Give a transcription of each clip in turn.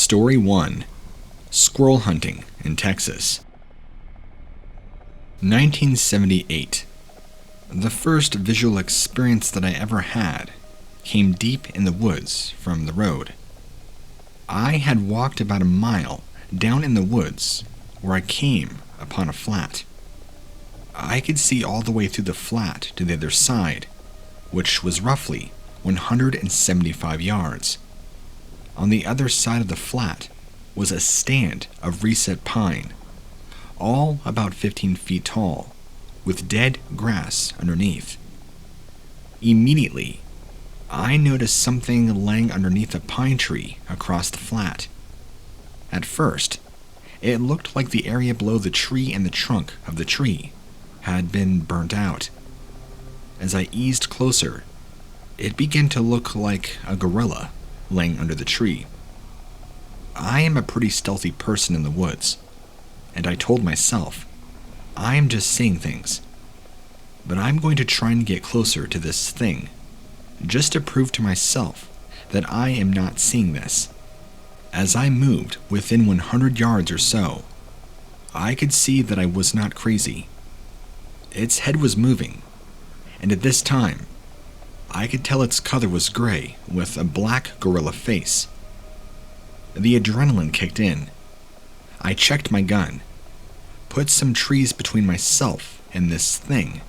Story 1. Squirrel Hunting in Texas. 1978. The first visual experience that I ever had came deep in the woods from the road. I had walked about a mile down in the woods where I came upon a flat. I could see all the way through the flat to the other side, which was roughly 175 yards. On the other side of the flat was a stand of reset pine, all about 15 feet tall, with dead grass underneath. Immediately, I noticed something laying underneath a pine tree across the flat. At first, it looked like the area below the tree and the trunk of the tree had been burnt out. As I eased closer, it began to look like a gorilla laying under the tree. I am a pretty stealthy person in the woods, and I told myself, I am just seeing things, but I'm going to try and get closer to this thing, just to prove to myself that I am not seeing this. As I moved within 100 yards or so, I could see that I was not crazy. Its head was moving, and at this time, I could tell its color was gray with a black gorilla face. The adrenaline kicked in. I checked my gun, put some trees between myself and this thing,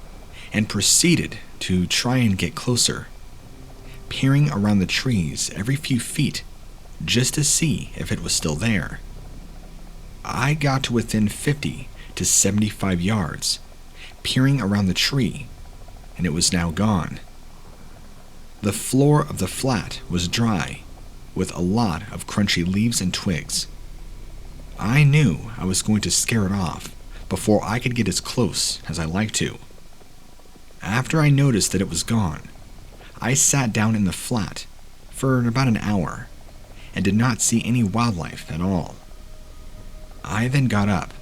and proceeded to try and get closer, peering around the trees every few feet just to see if it was still there. I got to within 50 to 75 yards, peering around the tree, and it was now gone. The floor of the flat was dry, with a lot of crunchy leaves and twigs. I knew I was going to scare it off before I could get as close as I liked to. After I noticed that it was gone, I sat down in the flat for about an hour and did not see any wildlife at all. I then got up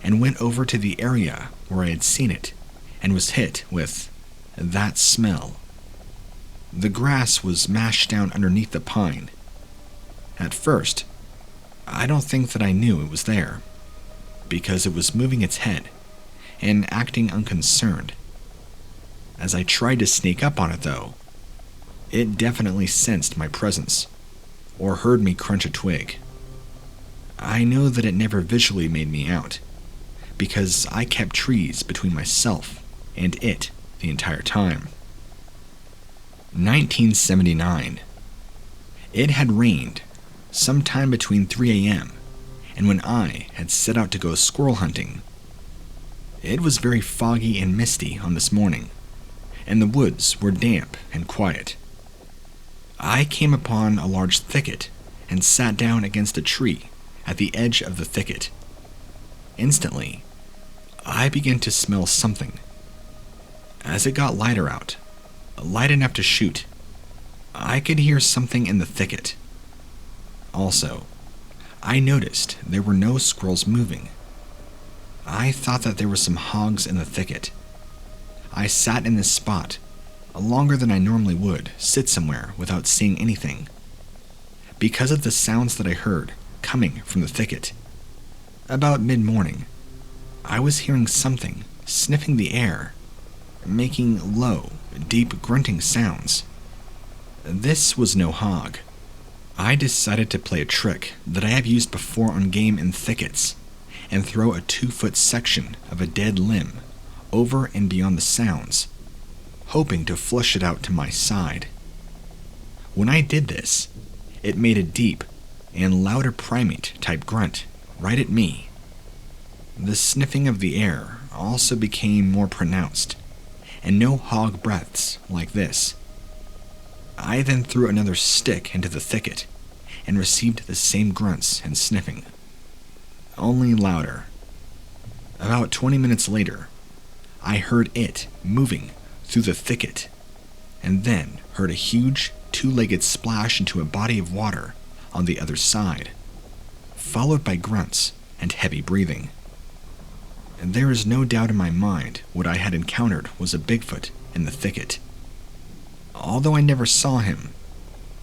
and went over to the area where I had seen it and was hit with that smell. The grass was mashed down underneath the pine. At first, I don't think that I knew it was there, because it was moving its head and acting unconcerned. As I tried to sneak up on it though, it definitely sensed my presence, or heard me crunch a twig. I know that it never visually made me out, because I kept trees between myself and it the entire time. 1979. It had rained sometime between 3 a.m. and when I had set out to go squirrel hunting. It was very foggy and misty on this morning, and the woods were damp and quiet. I came upon a large thicket and sat down against a tree at the edge of the thicket. Instantly, I began to smell something. As it got lighter out, light enough to shoot, I could hear something in the thicket. Also, I noticed there were no squirrels moving. I thought that there were some hogs in the thicket. I sat in this spot longer than I normally would sit somewhere without seeing anything, because of the sounds that I heard coming from the thicket. About mid-morning, I was hearing something sniffing the air, making low, deep grunting sounds. This was no hog. I decided to play a trick that I have used before on game in thickets and throw a 2-foot section of a dead limb over and beyond the sounds, hoping to flush it out to my side. When I did this, it made a deep and louder primate type grunt right at me. The sniffing of the air also became more pronounced, and no hog breaths like this. I then threw another stick into the thicket and received the same grunts and sniffing, only louder. About 20 minutes later, I heard it moving through the thicket, and then heard a huge 2-legged splash into a body of water on the other side, followed by grunts and heavy breathing. There is no doubt in my mind what I had encountered was a Bigfoot in the thicket. Although I never saw him,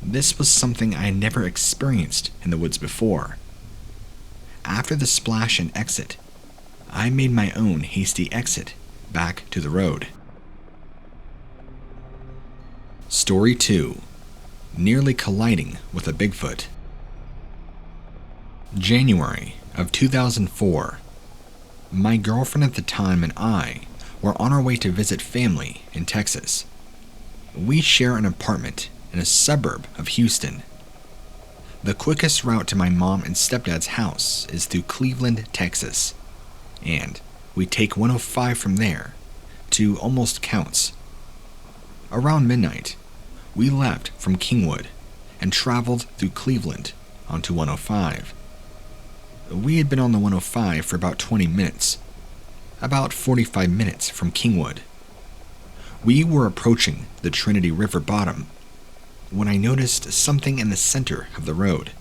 This was something I had never experienced in the woods before. After the splash and exit, I made my own hasty exit back to the road. Story 2. Nearly colliding with a Bigfoot. January of 2004. My girlfriend at the time and I were on our way to visit family in Texas. We share an apartment in a suburb of Houston. The quickest route to my mom and stepdad's house is through Cleveland, Texas, and we take 105 from there to Almost Counts. Around midnight, we left from Kingwood and traveled through Cleveland onto 105. We had been on the 105 for about 20 minutes, about 45 minutes from Kingwood. We were approaching the Trinity River bottom when I noticed something in the center of the road.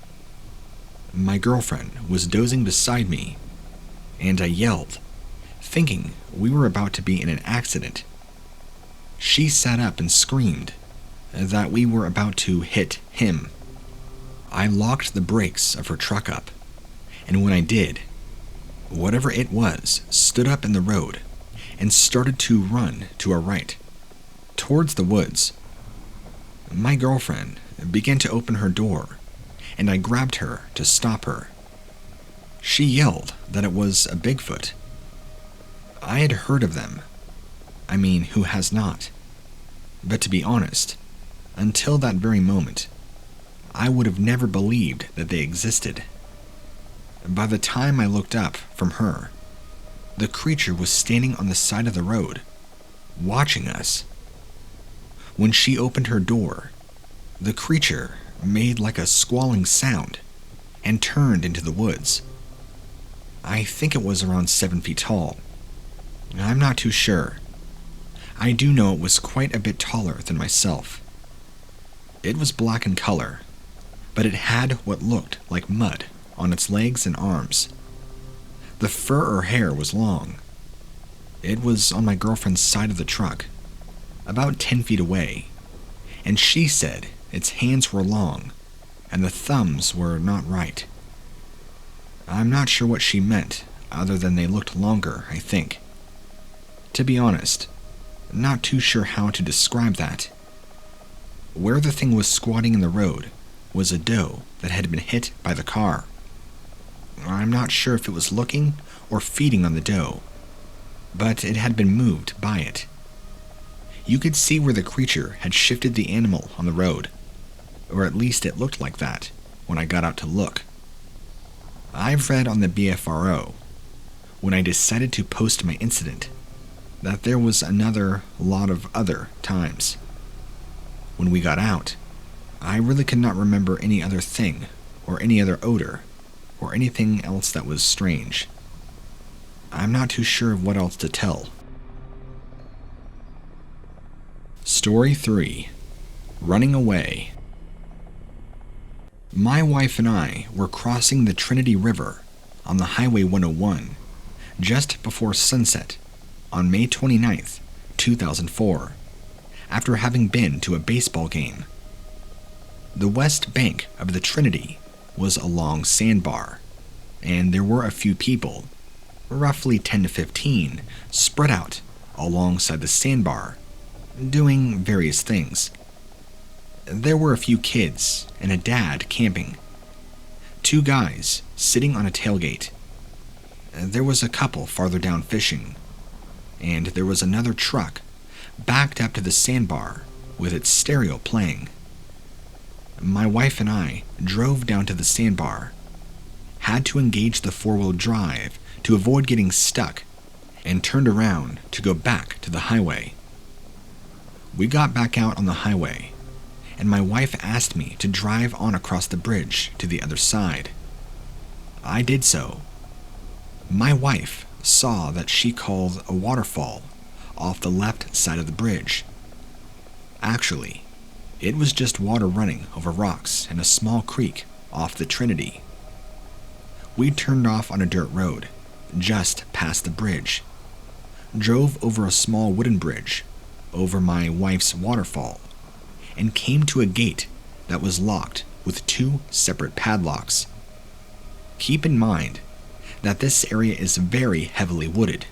My girlfriend was dozing beside me, and I yelled, thinking we were about to be in an accident. She sat up and screamed that we were about to hit him. I locked the brakes of her truck up, and when I did, whatever it was stood up in the road and started to run to our right, towards the woods. My girlfriend began to open her door, and I grabbed her to stop her. She yelled that it was a Bigfoot. I had heard of them. I mean, who has not? But to be honest, until that very moment, I would have never believed that they existed. By the time I looked up from her, the creature was standing on the side of the road, watching us. When she opened her door, the creature made like a squalling sound and turned into the woods. I think it was around 7 feet tall. I'm not too sure. I do know it was quite a bit taller than myself. It was black in color, but it had what looked like mud on its legs and arms. The fur or hair was long. It was on my girlfriend's side of the truck, about 10 feet away, and she said its hands were long and the thumbs were not right. I'm not sure what she meant, other than they looked longer, I think. To be honest, not too sure how to describe that. Where the thing was squatting in the road was a doe that had been hit by the car. I'm not sure if it was looking or feeding on the doe, but it had been moved by it. You could see where the creature had shifted the animal on the road, or at least it looked like that when I got out to look. I've read on the BFRO, when I decided to post my incident, that there was another lot of other times. When we got out, I really could not remember any other thing, or any other odor, or anything else that was strange. I'm not too sure of what else to tell. Story 3. Running Away. My wife and I were crossing the Trinity River on the Highway 101 just before sunset on May 29th, 2004, after having been to a baseball game. The west bank of the Trinity was a long sandbar, and there were a few people, roughly 10 to 15, spread out alongside the sandbar, doing various things. There were a few kids and a dad camping, 2 guys sitting on a tailgate. There was a couple farther down fishing, and there was another truck backed up to the sandbar with its stereo playing. My wife and I drove down to the sandbar, had to engage the 4-wheel drive to avoid getting stuck, and turned around to go back to the highway. We got back out on the highway, and my wife asked me to drive on across the bridge to the other side. I did so. My wife saw that she called a waterfall off the left side of the bridge. Actually, it was just water running over rocks in a small creek off the Trinity. We turned off on a dirt road just past the bridge, drove over a small wooden bridge over my wife's waterfall, and came to a gate that was locked with 2 separate padlocks. Keep in mind that this area is very heavily wooded,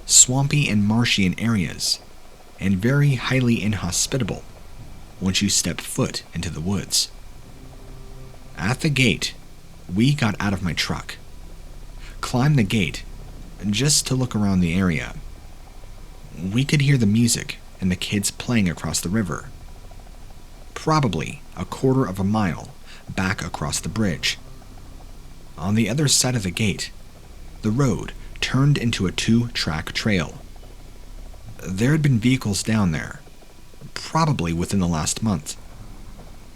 swampy and marshy in areas, and very highly inhospitable once you step foot into the woods. At the gate, we got out of my truck, climbed the gate just to look around the area. We could hear the music and the kids playing across the river, probably a quarter of a mile back across the bridge. On the other side of the gate, the road turned into a 2-track trail. There had been vehicles down there, probably within the last month.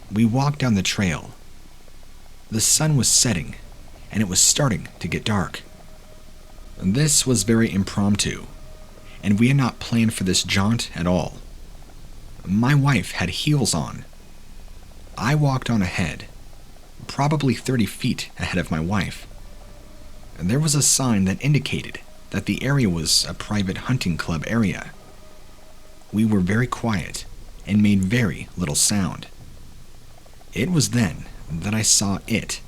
We walked down the trail. The sun was setting, and it was starting to get dark. This was very impromptu, and we had not planned for this jaunt at all. My wife had heels on. I walked on ahead, probably 30 feet ahead of my wife. There was a sign that indicated that the area was a private hunting club area. We were very quiet and made very little sound. It was then that I saw it,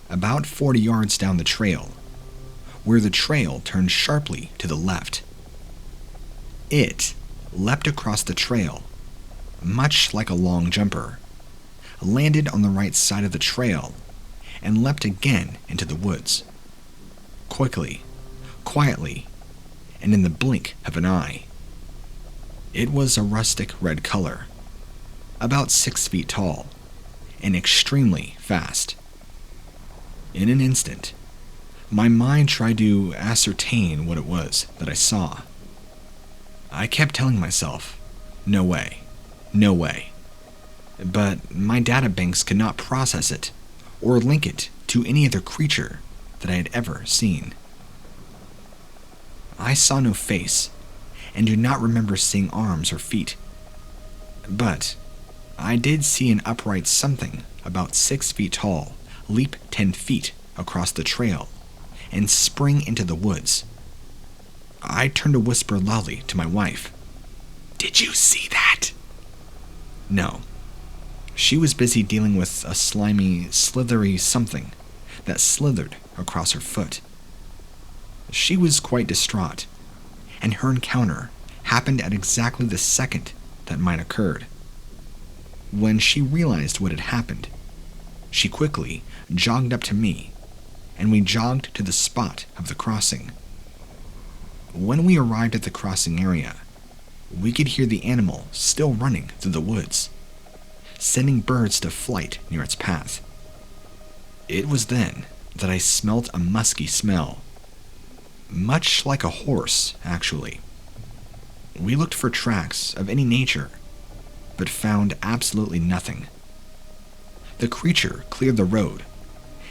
about 40 yards down the trail, where the trail turned sharply to the left. It leapt across the trail, much like a long jumper, landed on the right side of the trail, and leapt again into the woods. Quickly, quietly, and in the blink of an eye. It was a rustic red color, about 6 feet tall, and extremely fast. In an instant, my mind tried to ascertain what it was that I saw. I kept telling myself, no way, no way. But my databanks could not process it or link it to any other creature that I had ever seen. I saw no face and do not remember seeing arms or feet. But I did see an upright something about 6 feet tall leap 10 feet across the trail and spring into the woods. I turned to whisper loudly to my wife, "Did you see that?" No. She was busy dealing with a slimy, slithery something that slithered across her foot. She was quite distraught, and her encounter happened at exactly the second that mine occurred. When she realized what had happened, she quickly jogged up to me, and we jogged to the spot of the crossing. When we arrived at the crossing area, we could hear the animal still running through the woods, sending birds to flight near its path. It was then that I smelt a musky smell, much like a horse, actually. We looked for tracks of any nature, but found absolutely nothing. The creature cleared the road,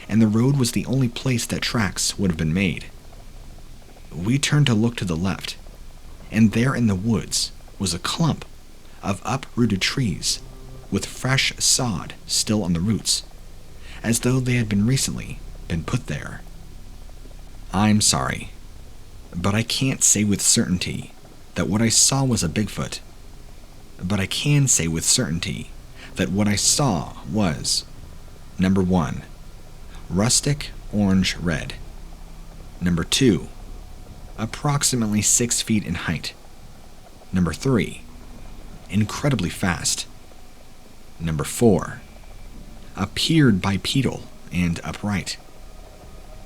and the road was the only place that tracks would have been made. We turned to look to the left, and there in the woods was a clump of uprooted trees with fresh sod still on the roots, as though they had been recently been put there. I'm sorry, but I can't say with certainty that what I saw was a Bigfoot. But I can say with certainty that what I saw was, number 1, rustic orange-red. Number 2, approximately 6 feet in height. Number 3, incredibly fast. Number 4, appeared bipedal and upright.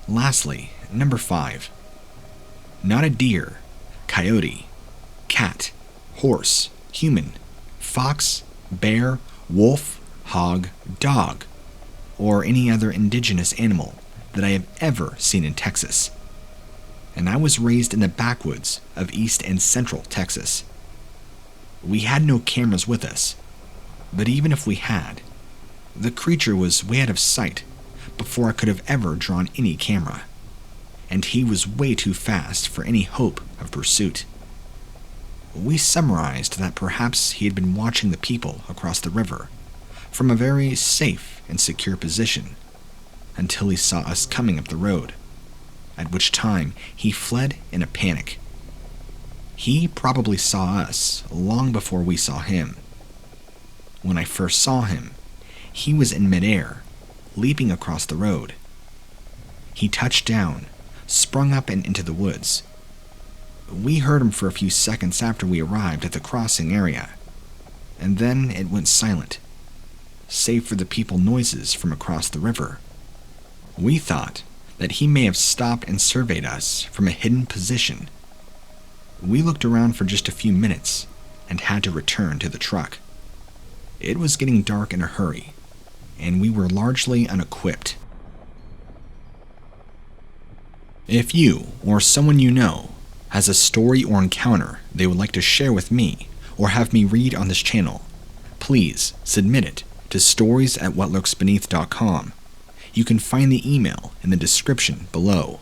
Lastly, number 5, not a deer, coyote, cat, horse, human, fox, bear, wolf, hog, dog, or any other indigenous animal that I have ever seen in Texas. And I was raised in the backwoods of East and Central Texas. We had no cameras with us, but even if we had, the creature was way out of sight before I could have ever drawn any camera, and he was way too fast for any hope of pursuit. We summarized that perhaps he had been watching the people across the river from a very safe and secure position until he saw us coming up the road, at which time he fled in a panic. He probably saw us long before we saw him. When I first saw him, He was in midair, leaping across the road. He touched down, sprung up and into the woods. We heard him for a few seconds after we arrived at the crossing area, and then it went silent, save for the people noises from across the river. We thought that he may have stopped and surveyed us from a hidden position. We looked around for just a few minutes and had to return to the truck. It was getting dark in a hurry, and we were largely unequipped. If you or someone you know has a story or encounter they would like to share with me or have me read on this channel, please submit it to stories@whatlurksbeneath.com. You can find the email in the description below.